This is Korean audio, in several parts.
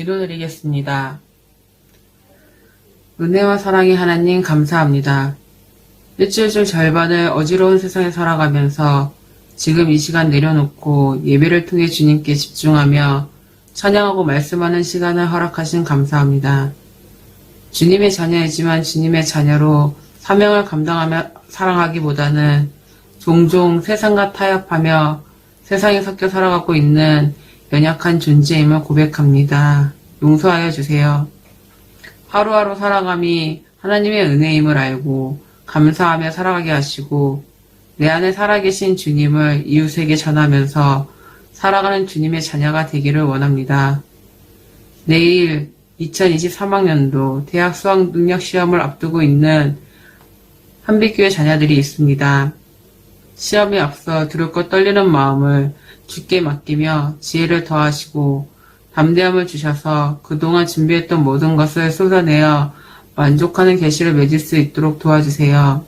기도드리겠습니다. 은혜와 사랑의 하나님 감사합니다. 일주일 중 절반을 어지러운 세상에 살아가면서 지금 이 시간 내려놓고 예배를 통해 주님께 집중하며 찬양하고 말씀하는 시간을 허락하신 감사합니다. 주님의 자녀이지만 주님의 자녀로 사명을 감당하며 사랑하기보다는 종종 세상과 타협하며 세상에 섞여 살아가고 있는 연약한 존재임을 고백합니다. 용서하여 주세요. 하루하루 살아감이 하나님의 은혜임을 알고 감사하며 살아가게 하시고 내 안에 살아계신 주님을 이웃에게 전하면서 살아가는 주님의 자녀가 되기를 원합니다. 내일 2023학년도 대학 수학능력시험을 앞두고 있는 한빛교회 자녀들이 있습니다. 시험에 앞서 두렵고 떨리는 마음을 주께 맡기며 지혜를 더하시고 담대함을 주셔서 그동안 준비했던 모든 것을 쏟아내어 만족하는 계시를 맺을 수 있도록 도와주세요.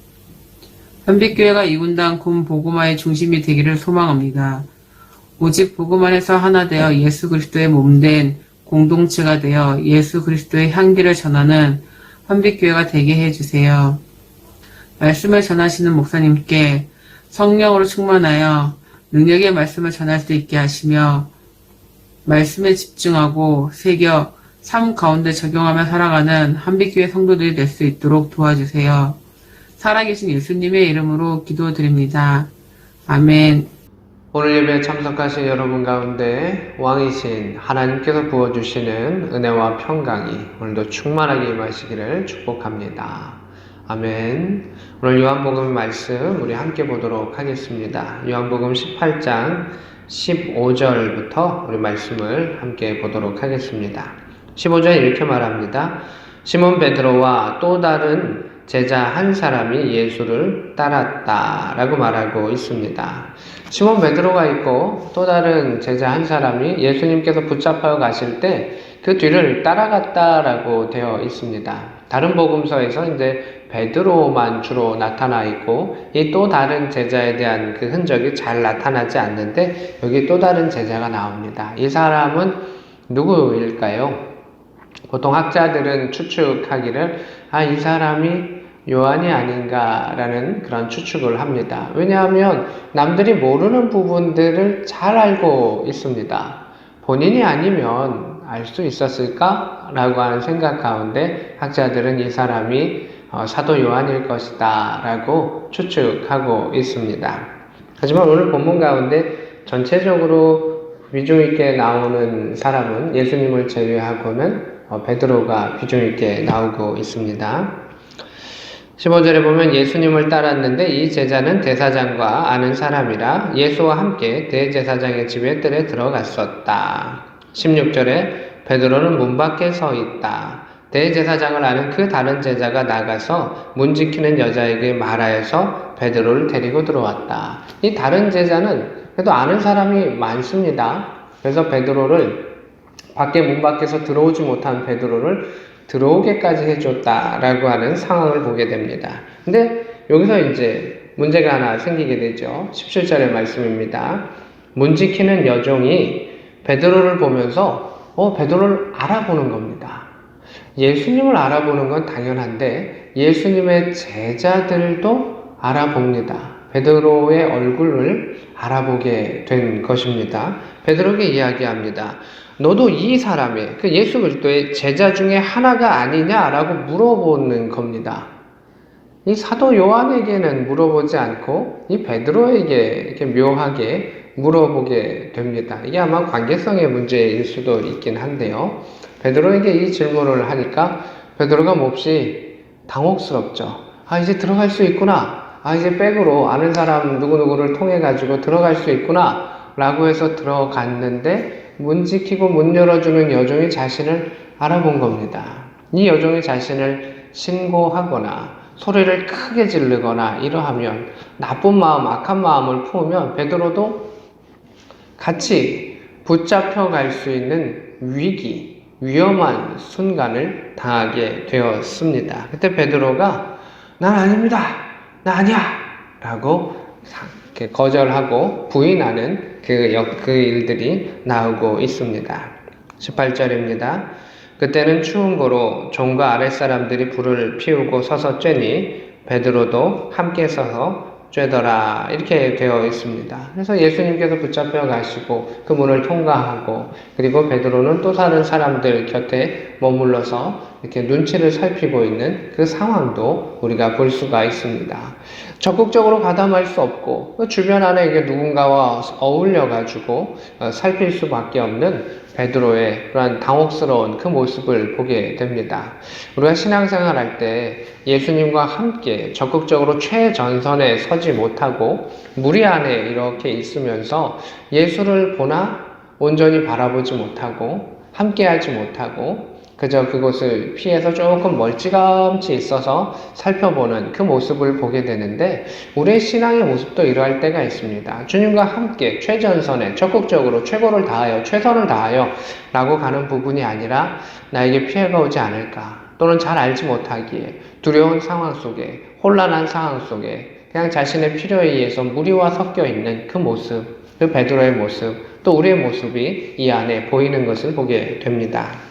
한빛교회가 이군당 군 복음화의 중심이 되기를 소망합니다. 오직 복음 안에서 하나 되어 예수 그리스도의 몸된 공동체가 되어 예수 그리스도의 향기를 전하는 한빛교회가 되게 해주세요. 말씀을 전하시는 목사님께 성령으로 충만하여 능력의 말씀을 전할 수 있게 하시며 말씀에 집중하고 새겨 삶 가운데 적용하며 살아가는 한빛교회 성도들이 될 수 있도록 도와주세요. 살아계신 예수님의 이름으로 기도드립니다. 아멘. 오늘 예배에 참석하신 여러분 가운데 왕이신 하나님께서 부어주시는 은혜와 평강이 오늘도 충만하게 임하시기를 축복합니다. 아멘. 오늘 요한복음 말씀 우리 함께 보도록 하겠습니다. 요한복음 18장 15절부터 우리 말씀을 함께 보도록 하겠습니다. 15절 이렇게 말합니다. 시몬 베드로와 또 다른 제자 한 사람이 예수를 따랐다 라고 말하고 있습니다. 시몬 베드로가 있고 또 다른 제자 한 사람이 예수님께서 붙잡혀 가실 때 그 뒤를 따라갔다라고 되어 있습니다. 다른 복음서에서 이제 베드로만 주로 나타나 있고 이 또 다른 제자에 대한 그 흔적이 잘 나타나지 않는데 여기 또 다른 제자가 나옵니다. 이 사람은 누구일까요? 보통 학자들은 추측하기를 이 사람이 요한이 아닌가라는 그런 추측을 합니다. 왜냐하면 남들이 모르는 부분들을 잘 알고 있습니다. 본인이 아니면 알 수 있었을까? 라고 하는 생각 가운데 학자들은 이 사람이 사도 요한일 것이다 라고 추측하고 있습니다. 하지만 오늘 본문 가운데 전체적으로 비중 있게 나오는 사람은 예수님을 제외하고는 베드로가 비중 있게 나오고 있습니다. 15절에 보면 예수님을 따랐는데 이 제자는 대사장과 아는 사람이라 예수와 함께 대제사장의 집에 뜰에 들어갔었다. 16절에 베드로는 문 밖에 서 있다. 대제사장을 아는 그 다른 제자가 나가서 문 지키는 여자에게 말하여서 베드로를 데리고 들어왔다. 이 다른 제자는 그래도 아는 사람이 많습니다. 그래서 베드로를 문 밖에서 들어오지 못한 베드로를 들어오게까지 해줬다라고 하는 상황을 보게 됩니다. 근데 여기서 이제 문제가 하나 생기게 되죠. 17절의 말씀입니다. 문 지키는 여종이 베드로를 보면서 베드로를 알아보는 겁니다. 예수님을 알아보는 건 당연한데 예수님의 제자들도 알아봅니다. 베드로의 얼굴을 알아보게 된 것입니다. 베드로에게 이야기합니다. 너도 이 사람의 그 예수 그리스도의 제자 중에 하나가 아니냐라고 물어보는 겁니다. 이 사도 요한에게는 물어보지 않고 이 베드로에게 이렇게 묘하게 물어보게 됩니다. 이게 아마 관계성의 문제일 수도 있긴 한데요. 베드로에게 이 질문을 하니까 베드로가 몹시 당혹스럽죠. 이제 들어갈 수 있구나. 이제 백으로 아는 사람 누구누구를 통해 가지고 들어갈 수 있구나 라고 해서 들어갔는데 문 지키고 문 열어주는 여종이 자신을 알아본 겁니다. 이 여종이 자신을 신고하거나 소리를 크게 지르거나 이러하면 나쁜 마음, 악한 마음을 품으면 베드로도 같이 붙잡혀 갈 수 있는 위험한 순간을 당하게 되었습니다. 그때 베드로가 난 아닙니다. 나 아니야. 라고 거절하고 부인하는 그 일들이 나오고 있습니다. 18절입니다. 그때는 추운 고로 종과 아랫사람들이 불을 피우고 서서 쬐니 베드로도 함께 서서 쬐더라 이렇게 되어 있습니다. 그래서 예수님께서 붙잡혀 가시고 그 문을 통과하고 그리고 베드로는 또 다른 사람들 곁에 머물러서 이렇게 눈치를 살피고 있는 그 상황도 우리가 볼 수가 있습니다. 적극적으로 가담할 수 없고 주변 안에 이게 누군가와 어울려 가지고 살필 수밖에 없는 베드로의 그러한 당혹스러운 그 모습을 보게 됩니다. 우리가 신앙생활 할 때 예수님과 함께 적극적으로 최전선에 서지 못하고 무리 안에 이렇게 있으면서 예수를 보나 온전히 바라보지 못하고 함께하지 못하고 그저 그곳을 피해서 조금 멀찌감치 있어서 살펴보는 그 모습을 보게 되는데 우리의 신앙의 모습도 이러할 때가 있습니다. 주님과 함께 최전선에 적극적으로 최고를 다하여 최선을 다하여 라고 가는 부분이 아니라 나에게 피해가 오지 않을까 또는 잘 알지 못하기에 두려운 상황 속에 혼란한 상황 속에 그냥 자신의 필요에 의해서 무리와 섞여 있는 그 모습, 그 베드로의 모습 또 우리의 모습이 이 안에 보이는 것을 보게 됩니다.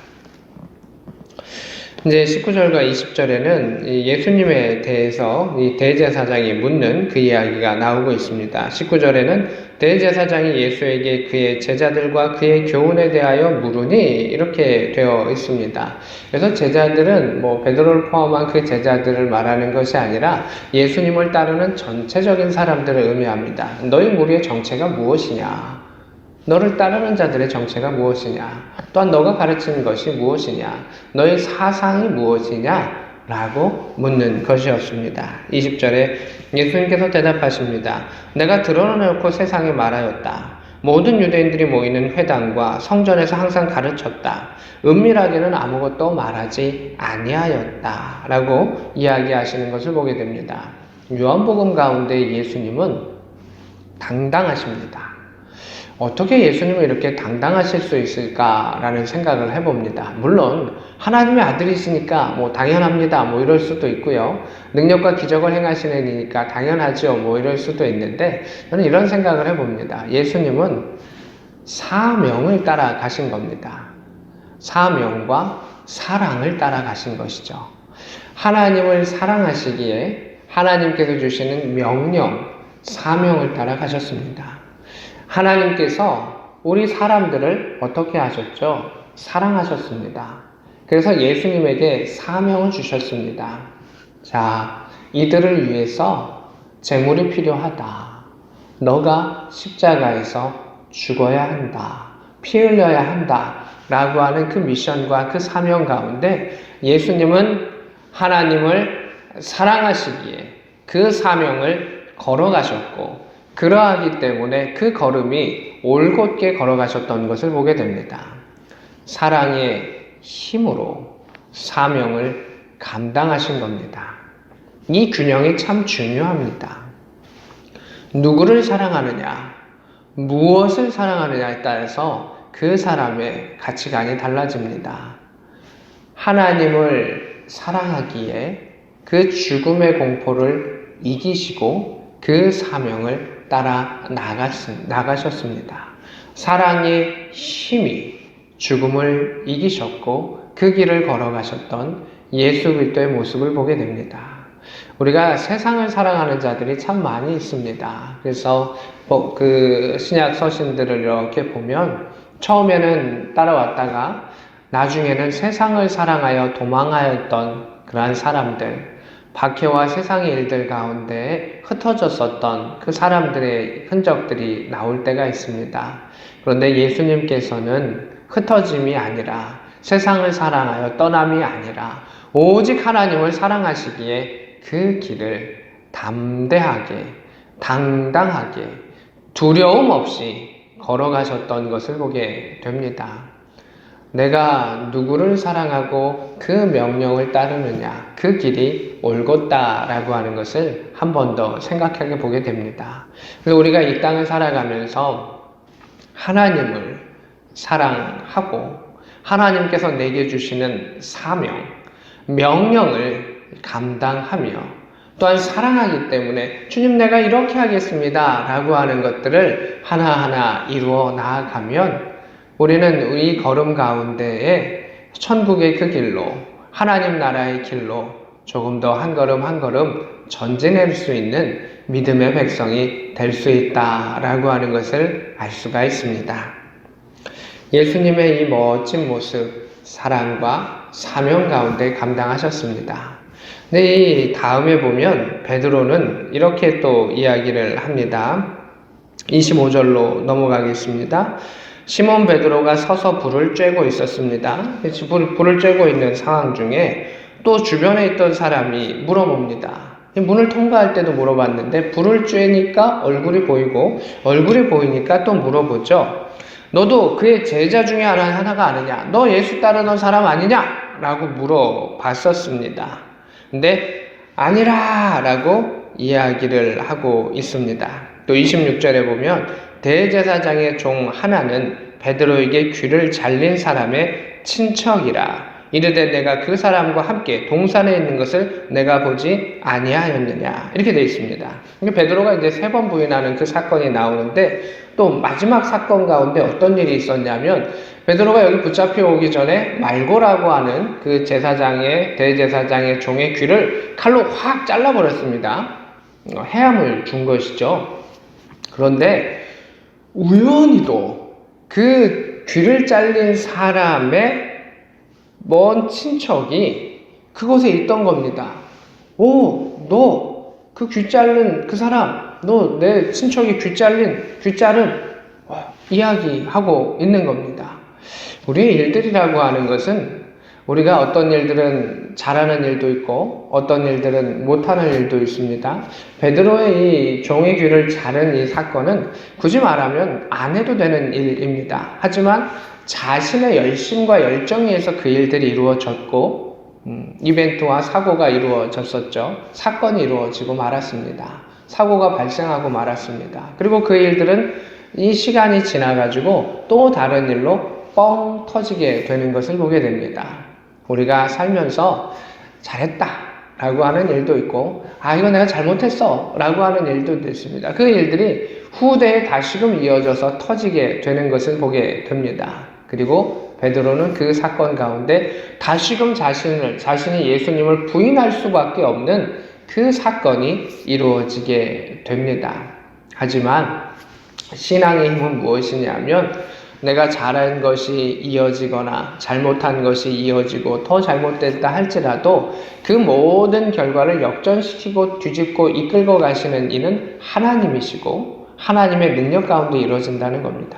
이제 19절과 20절에는 예수님에 대해서 이 대제사장이 묻는 그 이야기가 나오고 있습니다. 19절에는 대제사장이 예수에게 그의 제자들과 그의 교훈에 대하여 물으니 이렇게 되어 있습니다. 그래서 제자들은 베드로를 포함한 그 제자들을 말하는 것이 아니라 예수님을 따르는 전체적인 사람들을 의미합니다. 너희 무리의 정체가 무엇이냐? 너를 따르는 자들의 정체가 무엇이냐? 또한 너가 가르치는 것이 무엇이냐? 너의 사상이 무엇이냐? 라고 묻는 것이었습니다. 20절에 예수님께서 대답하십니다. 내가 드러내놓고 세상에 말하였다. 모든 유대인들이 모이는 회당과 성전에서 항상 가르쳤다. 은밀하게는 아무것도 말하지 아니하였다. 라고 이야기하시는 것을 보게 됩니다. 요한복음 가운데 예수님은 당당하십니다. 어떻게 예수님은 이렇게 당당하실 수 있을까라는 생각을 해봅니다. 물론 하나님의 아들이시니까 당연합니다 이럴 수도 있고요. 능력과 기적을 행하시는 이니까 당연하죠 이럴 수도 있는데 저는 이런 생각을 해봅니다. 예수님은 사명을 따라 가신 겁니다. 사명과 사랑을 따라 가신 것이죠. 하나님을 사랑하시기에 하나님께서 주시는 명령, 사명을 따라 가셨습니다. 하나님께서 우리 사람들을 어떻게 하셨죠? 사랑하셨습니다. 그래서 예수님에게 사명을 주셨습니다. 자, 이들을 위해서 재물이 필요하다. 너가 십자가에서 죽어야 한다. 피 흘려야 한다. 라고 하는 그 미션과 그 사명 가운데 예수님은 하나님을 사랑하시기에 그 사명을 걸어가셨고 그러하기 때문에 그 걸음이 올곧게 걸어가셨던 것을 보게 됩니다. 사랑의 힘으로 사명을 감당하신 겁니다. 이 균형이 참 중요합니다. 누구를 사랑하느냐, 무엇을 사랑하느냐에 따라서 그 사람의 가치관이 달라집니다. 하나님을 사랑하기에 그 죽음의 공포를 이기시고 그 사명을 따라 나가셨습니다. 사랑의 힘이 죽음을 이기셨고 그 길을 걸어가셨던 예수 그리스도의 모습을 보게 됩니다. 우리가 세상을 사랑하는 자들이 참 많이 있습니다. 그래서 그 신약 서신들을 이렇게 보면 처음에는 따라왔다가 나중에는 세상을 사랑하여 도망하였던 그러한 사람들, 박해와 세상의 일들 가운데 흩어졌었던 그 사람들의 흔적들이 나올 때가 있습니다. 그런데 예수님께서는 흩어짐이 아니라 세상을 사랑하여 떠남이 아니라 오직 하나님을 사랑하시기에 그 길을 담대하게, 당당하게, 두려움 없이 걸어가셨던 것을 보게 됩니다. 내가 누구를 사랑하고 그 명령을 따르느냐, 그 길이 옳겠다라고 하는 것을 한 번 더 생각하게 보게 됩니다. 그래서 우리가 이 땅을 살아가면서 하나님을 사랑하고 하나님께서 내게 주시는 사명, 명령을 감당하며 또한 사랑하기 때문에 주님 내가 이렇게 하겠습니다 라고 하는 것들을 하나하나 이루어 나아가면 우리는 이 걸음 가운데에 천국의 그 길로, 하나님 나라의 길로 조금 더 한 걸음 한 걸음 전진할 수 있는 믿음의 백성이 될 수 있다라고 하는 것을 알 수가 있습니다. 예수님의 이 멋진 모습, 사랑과 사명 가운데 감당하셨습니다. 근데 이 다음에 보면 베드로는 이렇게 또 이야기를 합니다. 25절로 넘어가겠습니다. 시몬 베드로가 서서 불을 쬐고 있었습니다. 불을 쬐고 있는 상황 중에 또 주변에 있던 사람이 물어봅니다. 문을 통과할 때도 물어봤는데 불을 쬐니까 얼굴이 보이고 얼굴이 보이니까 또 물어보죠. 너도 그의 제자 중에 하나가 아니냐? 너 예수 따르는 사람 아니냐? 라고 물어봤었습니다. 근데 아니라 라고 이야기를 하고 있습니다. 또 26절에 보면 대제사장의 종 하나는 베드로에게 귀를 잘린 사람의 친척이라 이르되 내가 그 사람과 함께 동산에 있는 것을 내가 보지 아니하였느냐 이렇게 되어 있습니다. 베드로가 이제 3번 부인하는 그 사건이 나오는데 또 마지막 사건 가운데 어떤 일이 있었냐면 베드로가 여기 붙잡혀 오기 전에 말고라고 하는 그 대제사장의 종의 귀를 칼로 확 잘라버렸습니다. 해함을 준 것이죠. 그런데 우연히도 그 귀를 잘린 사람의 먼 친척이 그곳에 있던 겁니다. 오, 너 그 귀 자른 그 사람, 너 내 친척이 귀 자른 이야기하고 있는 겁니다. 우리의 일들이라고 하는 것은 우리가 어떤 일들은 잘하는 일도 있고 어떤 일들은 못하는 일도 있습니다. 베드로의 이 종의 귀를 자른 이 사건은 굳이 말하면 안 해도 되는 일입니다. 하지만 자신의 열심과 열정에 의해서 그 일들이 이루어졌고 이벤트와 사고가 이루어졌었죠. 사건이 이루어지고 말았습니다. 사고가 발생하고 말았습니다. 그리고 그 일들은 이 시간이 지나가지고 또 다른 일로 뻥 터지게 되는 것을 보게 됩니다. 우리가 살면서 잘했다 라고 하는 일도 있고 이거 내가 잘못했어 라고 하는 일도 있습니다. 그 일들이 후대에 다시금 이어져서 터지게 되는 것을 보게 됩니다. 그리고 베드로는 그 사건 가운데 다시금 자신이 예수님을 부인할 수밖에 없는 그 사건이 이루어지게 됩니다. 하지만 신앙의 힘은 무엇이냐면 내가 잘한 것이 이어지거나 잘못한 것이 이어지고 더 잘못됐다 할지라도 그 모든 결과를 역전시키고 뒤집고 이끌고 가시는 이는 하나님이시고 하나님의 능력 가운데 이루어진다는 겁니다.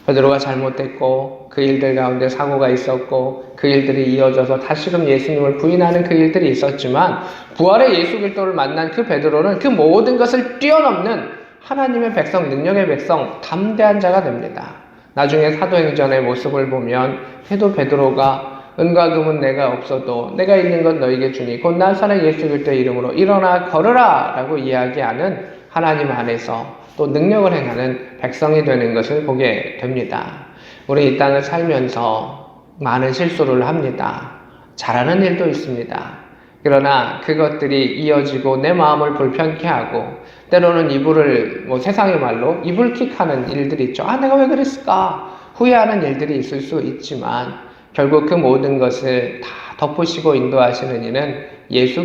베드로가 잘못했고 그 일들 가운데 사고가 있었고 그 일들이 이어져서 다시금 예수님을 부인하는 그 일들이 있었지만 부활의 예수 그리스도를 만난 그 베드로는 그 모든 것을 뛰어넘는 하나님의 백성, 능력의 백성, 담대한 자가 됩니다. 나중에 사도행전의 모습을 보면 해도 베드로가 은과 금은 내가 없어도 내가 있는 건 너에게 주니 곧 나사렛 예수 그리스도의 이름으로 일어나 걸으라 라고 이야기하는 하나님 안에서 또 능력을 행하는 백성이 되는 것을 보게 됩니다. 우리 이 땅을 살면서 많은 실수를 합니다. 잘하는 일도 있습니다. 그러나 그것들이 이어지고 내 마음을 불편케 하고 때로는 이불을 세상의 말로 이불킥하는 일들이 있죠. 내가 왜 그랬을까? 후회하는 일들이 있을 수 있지만 결국 그 모든 것을 다 덮으시고 인도하시는 이는 예수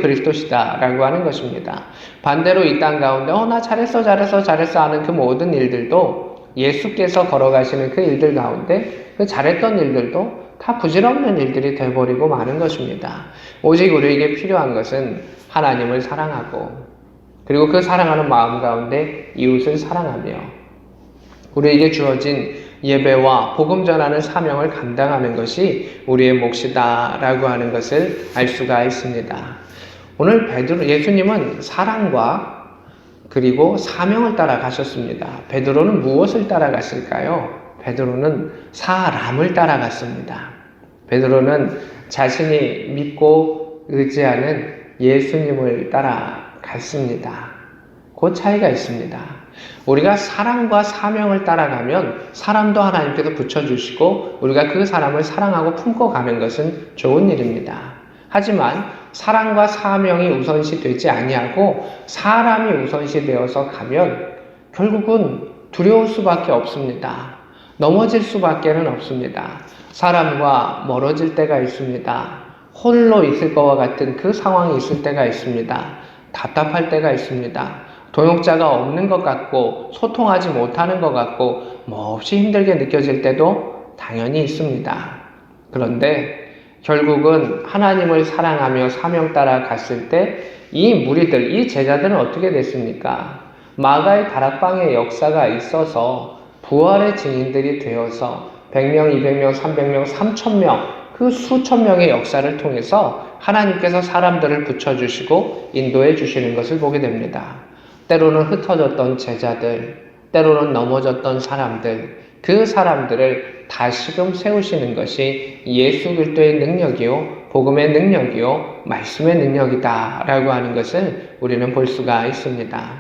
그리스도시다라고 하는 것입니다. 반대로 이 땅 가운데 나 잘했어 하는 그 모든 일들도 예수께서 걸어가시는 그 일들 가운데 그 잘했던 일들도 다 부질없는 일들이 되어버리고 마는 것입니다. 오직 우리에게 필요한 것은 하나님을 사랑하고 그리고 그 사랑하는 마음 가운데 이웃을 사랑하며 우리에게 주어진 예배와 복음 전하는 사명을 감당하는 것이 우리의 몫이다라고 하는 것을 알 수가 있습니다. 오늘 예수님은 사랑과 그리고 사명을 따라가셨습니다. 베드로는 무엇을 따라갔을까요? 베드로는 사람을 따라갔습니다. 베드로는 자신이 믿고 의지하는 예수님을 따라갔습니다. 그 차이가 있습니다. 우리가 사랑과 사명을 따라가면 사람도 하나님께서 붙여주시고 우리가 그 사람을 사랑하고 품고 가는 것은 좋은 일입니다. 하지만 사랑과 사명이 우선시 되지 아니하고 사람이 우선시 되어서 가면 결국은 두려울 수밖에 없습니다. 넘어질 수밖에는 없습니다. 사람과 멀어질 때가 있습니다. 홀로 있을 것과 같은 그 상황이 있을 때가 있습니다. 답답할 때가 있습니다. 동역자가 없는 것 같고 소통하지 못하는 것 같고 몹시 힘들게 느껴질 때도 당연히 있습니다. 그런데 결국은 하나님을 사랑하며 사명 따라 갔을 때 이 무리들, 이 제자들은 어떻게 됐습니까? 마가의 다락방의 역사가 있어서 부활의 증인들이 되어서 100명, 200명, 300명, 3000명 그 수천 명의 역사를 통해서 하나님께서 사람들을 붙여주시고 인도해 주시는 것을 보게 됩니다. 때로는 흩어졌던 제자들, 때로는 넘어졌던 사람들, 그 사람들을 다시금 세우시는 것이 예수 그리스도의 능력이요, 복음의 능력이요, 말씀의 능력이다 라고 하는 것을 우리는 볼 수가 있습니다.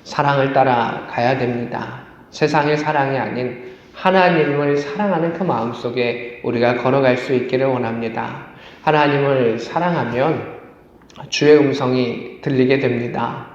사랑을 따라 가야 됩니다. 세상의 사랑이 아닌 하나님을 사랑하는 그 마음속에 우리가 걸어갈 수 있기를 원합니다. 하나님을 사랑하면 주의 음성이 들리게 됩니다.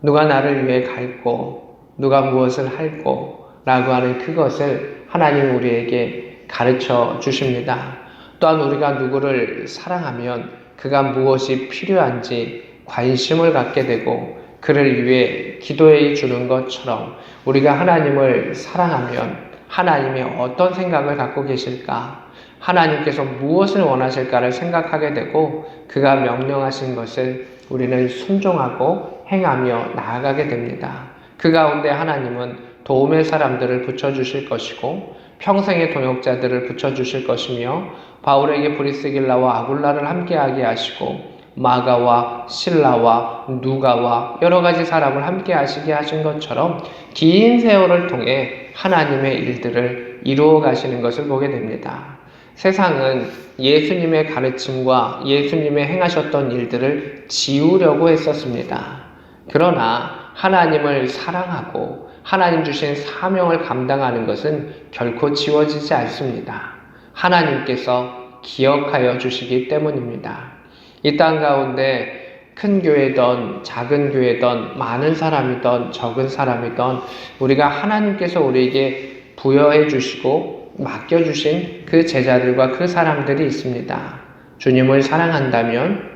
누가 나를 위해 갈고 누가 무엇을 할고 라고 하는 그것을 하나님 우리에게 가르쳐 주십니다. 또한 우리가 누구를 사랑하면 그가 무엇이 필요한지 관심을 갖게 되고 그를 위해 기도해 주는 것처럼 우리가 하나님을 사랑하면 하나님이 어떤 생각을 갖고 계실까? 하나님께서 무엇을 원하실까를 생각하게 되고 그가 명령하신 것을 우리는 순종하고 행하며 나아가게 됩니다. 그 가운데 하나님은 도움의 사람들을 붙여주실 것이고 평생의 동역자들을 붙여주실 것이며 바울에게 브리스길라와 아굴라를 함께하게 하시고 마가와 실라와 누가와 여러 가지 사람을 함께 하시게 하신 것처럼 긴 세월을 통해 하나님의 일들을 이루어 가시는 것을 보게 됩니다. 세상은 예수님의 가르침과 예수님의 행하셨던 일들을 지우려고 했었습니다. 그러나 하나님을 사랑하고 하나님 주신 사명을 감당하는 것은 결코 지워지지 않습니다. 하나님께서 기억하여 주시기 때문입니다. 이 땅 가운데 큰 교회든 작은 교회든 많은 사람이든 적은 사람이든 우리가 하나님께서 우리에게 부여해 주시고 맡겨주신 그 제자들과 그 사람들이 있습니다. 주님을 사랑한다면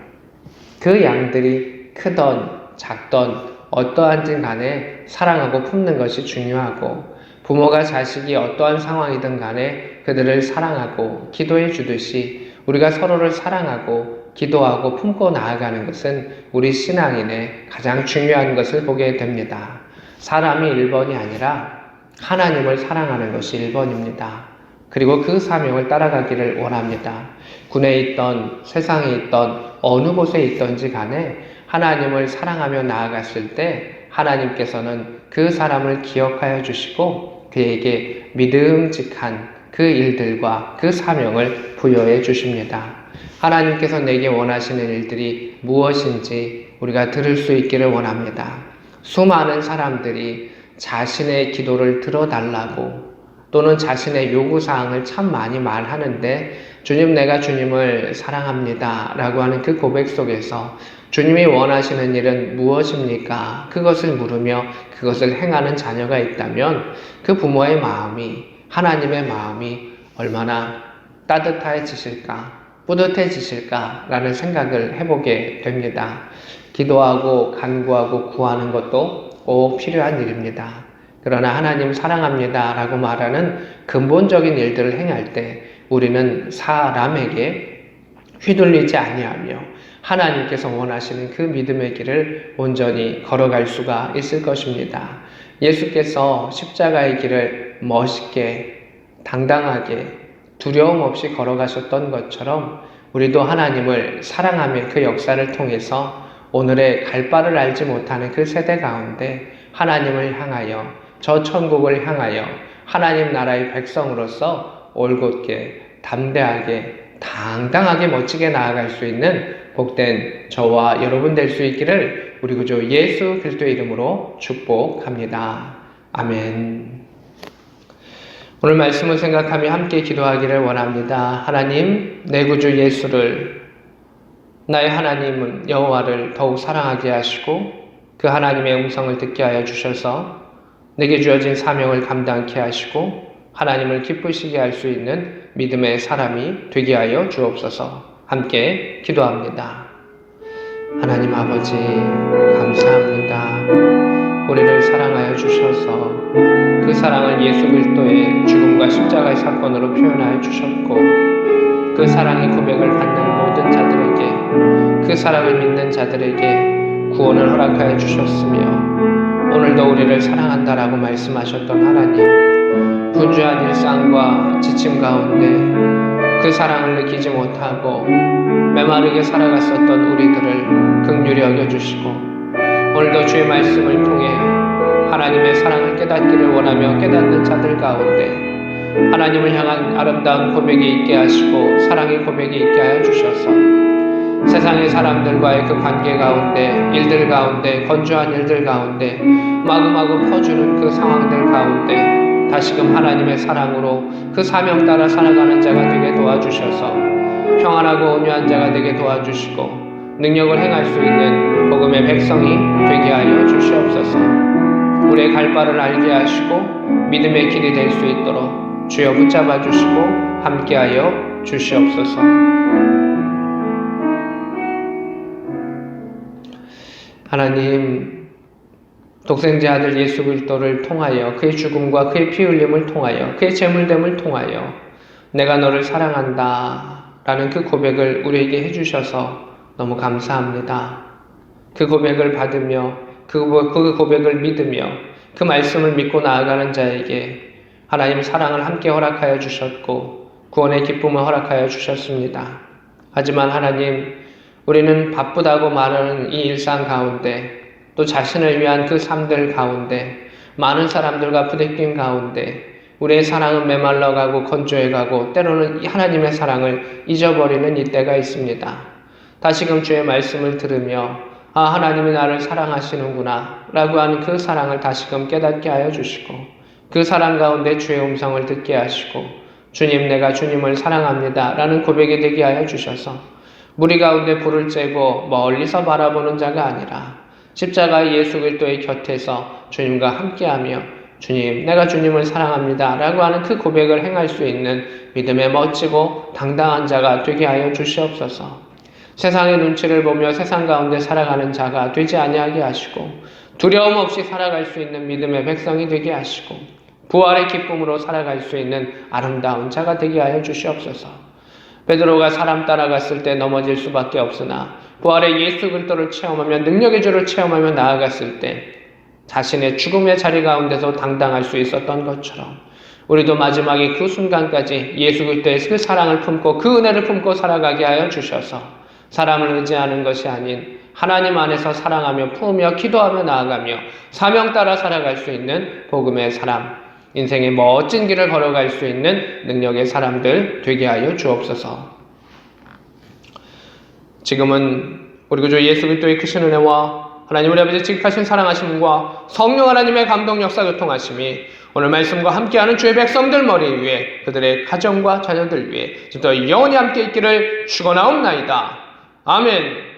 그 양들이 크던 작던 어떠한지 간에 사랑하고 품는 것이 중요하고 부모가 자식이 어떠한 상황이든 간에 그들을 사랑하고 기도해 주듯이 우리가 서로를 사랑하고 기도하고 품고 나아가는 것은 우리 신앙인의 가장 중요한 것을 보게 됩니다. 사람이 1번이 아니라 하나님을 사랑하는 것이 1번입니다. 그리고 그 사명을 따라가기를 원합니다. 군에 있던 세상에 있던 어느 곳에 있던지 간에 하나님을 사랑하며 나아갔을 때 하나님께서는 그 사람을 기억하여 주시고 그에게 믿음직한 그 일들과 그 사명을 부여해 주십니다. 하나님께서 내게 원하시는 일들이 무엇인지 우리가 들을 수 있기를 원합니다. 수많은 사람들이 자신의 기도를 들어달라고 또는 자신의 요구사항을 참 많이 말하는데 주님 내가 주님을 사랑합니다 라고 하는 그 고백 속에서 주님이 원하시는 일은 무엇입니까? 그것을 물으며 그것을 행하는 자녀가 있다면 그 부모의 마음이 하나님의 마음이 얼마나 따뜻해지실까? 뿌듯해지실까라는 생각을 해보게 됩니다. 기도하고 간구하고 구하는 것도 꼭 필요한 일입니다. 그러나 하나님 사랑합니다 라고 말하는 근본적인 일들을 행할 때 우리는 사람에게 휘둘리지 아니하며 하나님께서 원하시는 그 믿음의 길을 온전히 걸어갈 수가 있을 것입니다. 예수께서 십자가의 길을 멋있게 당당하게 두려움 없이 걸어가셨던 것처럼 우리도 하나님을 사랑하며 그 역사를 통해서 오늘의 갈 바를 알지 못하는 그 세대 가운데 하나님을 향하여 저 천국을 향하여 하나님 나라의 백성으로서 올곧게 담대하게 당당하게 멋지게 나아갈 수 있는 복된 저와 여러분 될 수 있기를 우리 구주 예수 그리스도의 이름으로 축복합니다. 아멘. 오늘 말씀을 생각하며 함께 기도하기를 원합니다. 하나님, 내 구주 예수를 나의 하나님은 여호와를 더욱 사랑하게 하시고 그 하나님의 음성을 듣게 하여 주셔서 내게 주어진 사명을 감당케 하시고 하나님을 기쁘시게 할 수 있는 믿음의 사람이 되게 하여 주옵소서. 함께 기도합니다. 하나님 아버지 감사합니다. 우리를 사랑하여 주셔서 그 사랑을 예수 그리스도의 죽음과 십자가의 사건으로 표현하여 주셨고, 그 사랑의 고백을 받는 모든 자들에게, 그 사랑을 믿는 자들에게 구원을 허락하여 주셨으며, 오늘도 우리를 사랑한다라고 말씀하셨던 하나님, 분주한 일상과 지침 가운데 그 사랑을 느끼지 못하고 메마르게 살아갔었던 우리들을 긍휼히 여겨주시고, 오늘도 주의 말씀을 통해 하나님의 사랑을 깨닫기를 원하며 깨닫는 자들 가운데 하나님을 향한 아름다운 고백이 있게 하시고 사랑의 고백이 있게 하여 주셔서 세상의 사람들과의 그 관계 가운데, 일들 가운데, 건조한 일들 가운데 마구마구 퍼주는 그 상황들 가운데 다시금 하나님의 사랑으로 그 사명 따라 살아가는 자가 되게 도와주셔서 평안하고 온유한 자가 되게 도와주시고 능력을 행할 수 있는 복음의 백성이 되게 하여 주시옵소서. 우리의 갈 바를 알게 하시고 믿음의 길이 될 수 있도록 주여 붙잡아 주시고 함께하여 주시옵소서. 하나님, 독생자 아들 예수 그리스도를 통하여 그의 죽음과 그의 피 흘림을 통하여 그의 제물됨을 통하여 내가 너를 사랑한다 라는 그 고백을 우리에게 해주셔서 너무 감사합니다. 그 고백을 받으며 그 고백을 믿으며 그 말씀을 믿고 나아가는 자에게 하나님 사랑을 함께 허락하여 주셨고 구원의 기쁨을 허락하여 주셨습니다. 하지만 하나님, 우리는 바쁘다고 말하는 이 일상 가운데, 또 자신을 위한 그 삶들 가운데, 많은 사람들과 부대낀 가운데 우리의 사랑은 메말라가고 건조해가고 때로는 하나님의 사랑을 잊어버리는 이때가 있습니다. 다시금 주의 말씀을 들으며 하나님이 나를 사랑하시는구나 라고 하는 그 사랑을 다시금 깨닫게 하여 주시고, 그 사랑 가운데 주의 음성을 듣게 하시고 주님, 내가 주님을 사랑합니다 라는 고백이 되게 하여 주셔서 무리 가운데 불을 쬐고 멀리서 바라보는 자가 아니라 십자가의 예수 그리스도의 곁에서 주님과 함께하며 주님, 내가 주님을 사랑합니다 라고 하는 그 고백을 행할 수 있는 믿음의 멋지고 당당한 자가 되게 하여 주시옵소서. 세상의 눈치를 보며 세상 가운데 살아가는 자가 되지 아니하게 하시고 두려움 없이 살아갈 수 있는 믿음의 백성이 되게 하시고 부활의 기쁨으로 살아갈 수 있는 아름다운 자가 되게 하여 주시옵소서. 베드로가 사람 따라갔을 때 넘어질 수밖에 없으나 부활의 예수 그리스도를 체험하며 능력의 주를 체험하며 나아갔을 때 자신의 죽음의 자리 가운데서 당당할 수 있었던 것처럼 우리도 마지막에 그 순간까지 예수 그리스도의 그 사랑을 품고 그 은혜를 품고 살아가게 하여 주셔서 사람을 의지하는 것이 아닌 하나님 안에서 사랑하며 품으며 기도하며 나아가며 사명 따라 살아갈 수 있는 복음의 사람, 인생의 멋진 길을 걸어갈 수 있는 능력의 사람들 되게 하여 주옵소서. 지금은 우리 구주 예수 그리스도의 크신 은혜와 하나님 우리 아버지 지극하신 사랑하심과 성령 하나님의 감동 역사 교통하심이 오늘 말씀과 함께하는 주의 백성들 머리 위에 그들의 가정과 자녀들 위에 지금부터 영원히 함께 있기를 축원하옵나이다. 아멘.